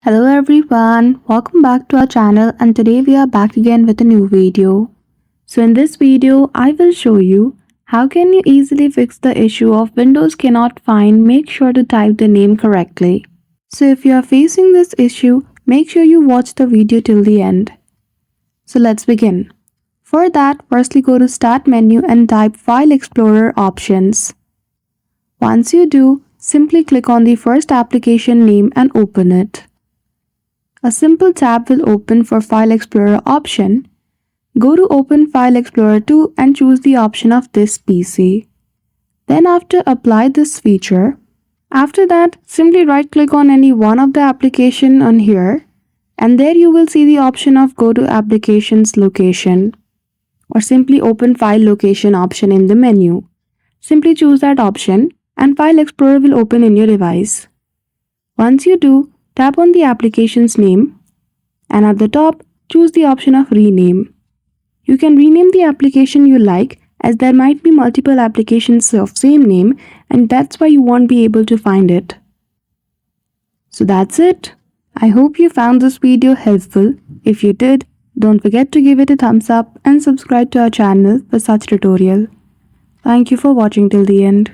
Hello everyone, welcome back to our channel and today we are back again with a new video. So in this video, I will show you how can you easily fix the issue of Windows cannot find, make sure to type the name correctly. So if you are facing this issue, make sure you watch the video till the end. So let's begin. For that, firstly go to Start menu and type File Explorer options. Once you do, simply click on the first application name and open it. A simple tab will open for File Explorer option. Go to Open File Explorer 2 and choose the option of this PC. Then after apply this feature, after that simply right click on any one of the application on here and there you will see the option of Go to Applications Location or simply Open File Location option in the menu. Simply choose that option and File Explorer will open in your device. Once you do, tap on the application's name and at the top, choose the option of Rename. You can rename the application you like as there might be multiple applications of same name and that's why you won't be able to find it. So that's it. I hope you found this video helpful. If you did, don't forget to give it a thumbs up and subscribe to our channel for such tutorial. Thank you for watching till the end.